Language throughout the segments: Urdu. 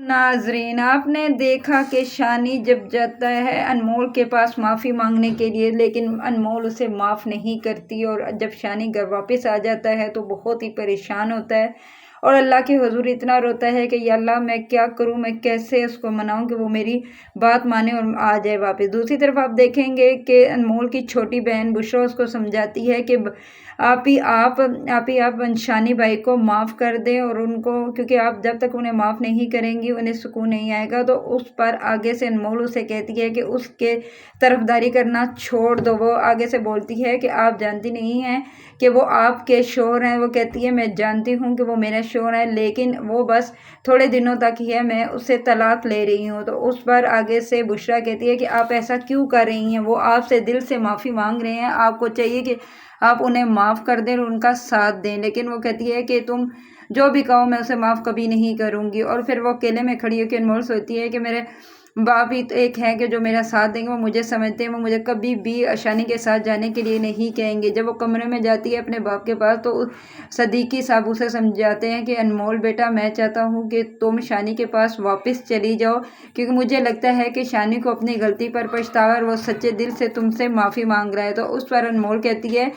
ناظرین، آپ نے دیکھا کہ شانی جب جاتا ہے انمول کے پاس معافی مانگنے کے لیے، لیکن انمول اسے معاف نہیں کرتی، اور جب شانی گھر واپس آ جاتا ہے تو بہت ہی پریشان ہوتا ہے اور اللہ کے حضور اتنا روتا ہے کہ یا اللہ میں کیا کروں، میں کیسے اس کو مناؤں کہ وہ میری بات مانے اور آ جائے واپس۔ دوسری طرف آپ دیکھیں گے کہ انمول کی چھوٹی بہن بشرا اس کو سمجھاتی ہے کہ آپ شانی بھائی کو معاف کر دیں، اور ان کو، کیونکہ آپ جب تک انہیں معاف نہیں کریں گی انہیں سکون نہیں آئے گا۔ تو اس پر آگے سے انمول اسے کہتی ہے کہ اس کے طرفداری کرنا چھوڑ دو۔ وہ آگے سے بولتی ہے کہ آپ جانتی نہیں ہیں کہ وہ آپ کے شوہر ہیں۔ وہ کہتی ہے میں جانتی ہوں کہ وہ میرا شوہر ہے، لیکن وہ بس تھوڑے دنوں تک ہی ہے، میں اس سے طلاق لے رہی ہوں۔ تو اس پر آگے سے بشرا کہتی ہے کہ آپ ایسا کیوں کر رہی ہیں، وہ آپ سے دل سے معافی مانگ رہے ہیں، آپ کو چاہیے کہ آپ انہیں معاف کر دیں اور ان کا ساتھ دیں۔ لیکن وہ کہتی ہے کہ تم جو بھی کہو میں اسے معاف کبھی نہیں کروں گی۔ اور پھر وہ اکیلے میں کھڑی ہو کے انمول سوچتی ہے کہ میرے باپ ہی ایک ہیں کہ جو میرا ساتھ دیں گے، وہ مجھے سمجھتے ہیں، وہ مجھے کبھی بھی شانی کے ساتھ جانے کے لیے نہیں کہیں گے۔ جب وہ کمرے میں جاتی ہے اپنے باپ کے پاس تو صدیقی صاحب اسے سمجھاتے ہیں کہ انمول بیٹا، میں چاہتا ہوں کہ تم شانی کے پاس واپس چلی جاؤ، کیونکہ مجھے لگتا ہے کہ شانی کو اپنی غلطی پر پچھتاوا ہے اور وہ سچے دل سے تم سے معافی مانگ رہا ہے۔ تو اس پر انمول کہتی ہے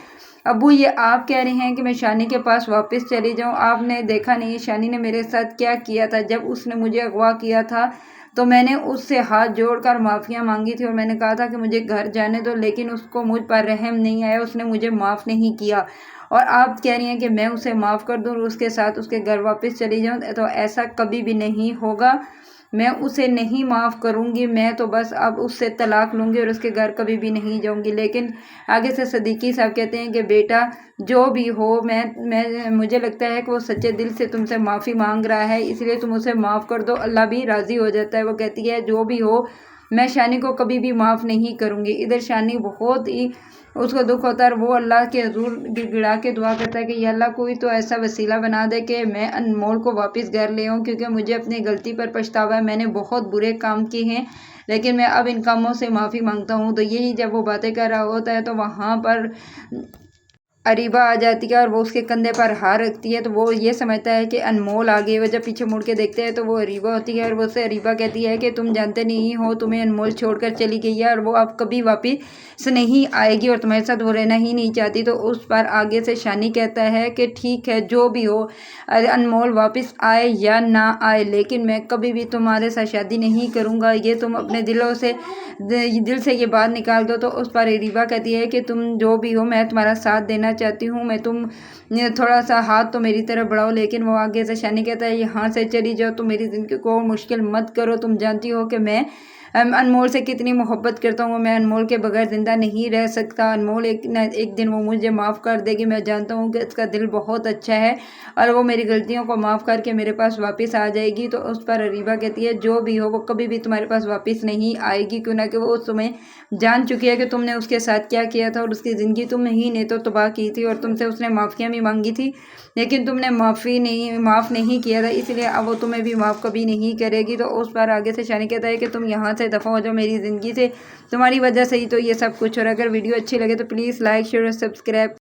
ابو، یہ آپ کہہ رہے ہیں کہ میں شانی کے پاس واپس چلی جاؤں؟ آپ نے دیکھا نہیں شانی نے میرے ساتھ کیا کیا تھا؟ جب اس نے مجھے اغوا کیا تھا تو میں نے اس سے ہاتھ جوڑ کر معافیاں مانگی تھی اور میں نے کہا تھا کہ مجھے گھر جانے دو، لیکن اس کو مجھ پر رحم نہیں آیا، اس نے مجھے معاف نہیں کیا، اور آپ کہہ رہی ہیں کہ میں اسے معاف کر دوں اور اس کے ساتھ اس کے گھر واپس چلی جاؤں؟ تو ایسا کبھی بھی نہیں ہوگا، میں اسے نہیں معاف کروں گی، میں تو بس اب اس سے طلاق لوں گی اور اس کے گھر کبھی بھی نہیں جاؤں گی۔ لیکن آگے سے صدیقی صاحب کہتے ہیں کہ بیٹا جو بھی ہو، مجھے لگتا ہے کہ وہ سچے دل سے تم سے معافی مانگ رہا ہے، اس لیے تم اسے معاف کر دو، اللہ بھی راضی ہو جاتا ہے۔ وہ کہتی ہے جو بھی ہو میں شانی کو کبھی بھی معاف نہیں کروں گی۔ ادھر شانی بہت ہی اس کو دکھ ہوتا ہے اور وہ اللہ کے حضور گڑ گڑا کے دعا کرتا ہے کہ یا اللہ کوئی تو ایسا وسیلہ بنا دے کہ میں انمول کو واپس گھر لے آؤں، کیونکہ مجھے اپنی غلطی پر پچھتاوا ہے، میں نے بہت برے کام کیے ہیں، لیکن میں اب ان کاموں سے معافی مانگتا ہوں۔ تو یہی جب وہ باتیں کر رہا ہوتا ہے تو وہاں پر اریبہ آ جاتی ہے اور وہ اس کے کندھے پر ہاتھ رکھتی ہے، تو وہ یہ سمجھتا ہے کہ انمول آ گئی۔ وہ جب پیچھے مڑ کے دیکھتے ہیں تو وہ اریبہ ہوتی ہے اور وہ سے اریبہ کہتی ہے کہ تم جانتے نہیں ہو تمہیں انمول چھوڑ کر چلی گئی ہے اور وہ اب کبھی واپس نہیں آئے گی اور تمہارے ساتھ وہ رہنا ہی نہیں چاہتی۔ تو اس پر آگے سے شانی کہتا ہے کہ ٹھیک ہے جو بھی ہو، انمول واپس آئے یا نہ آئے، لیکن میں کبھی بھی تمہارے ساتھ شادی نہیں کروں گا، یہ تم اپنے دل سے یہ بات نکال دو۔ تو اس پر اریبہ کہتی ہے کہ تم جو بھی ہو میں تمہارا ساتھ دینا چاہتی ہوں، میں تم تھوڑا سا ہاتھ تو میری طرف بڑھاؤ۔ لیکن وہ آگے سے شانی کہتا ہے یہاں سے چلی جاؤ، تم میری زندگی کو مشکل مت کرو، تم جانتی ہو کہ میں انمول سے کتنی محبت کرتا ہوں، میں انمول کے بغیر زندہ نہیں رہ سکتا، انمول ایک دن وہ مجھے معاف کر دے گی، میں جانتا ہوں کہ اس کا دل بہت اچھا ہے اور وہ میری غلطیوں کو معاف کر کے میرے پاس واپس آ جائے گی۔ تو اس پر اریبہ کہتی ہے جو بھی ہو وہ کبھی بھی تمہارے پاس واپس نہیں آئے گی، کیوں نہ کہ وہ تمہیں جان چکی ہے کہ تم نے اس کے ساتھ کیا کیا تھا اور اس کی زندگی تم ہی نے تو تباہ کی تھی، اور تم سے اس نے معافیاں بھی مانگی تھی لیکن تم نے معاف نہیں کیا تھا، اس لیے اب وہ تمہیں بھی معاف کبھی نہیں کرے گی۔ تو اس پر آگے سے شانی کہتا ہے کہ تم یہاں سے دفع ہو جاؤ میری زندگی سے، تمہاری وجہ سے ہی تو یہ سب کچھ ہو رہا ہے۔ اگر ویڈیو اچھی لگے تو پلیز لائک شیئر اور سبسکرائب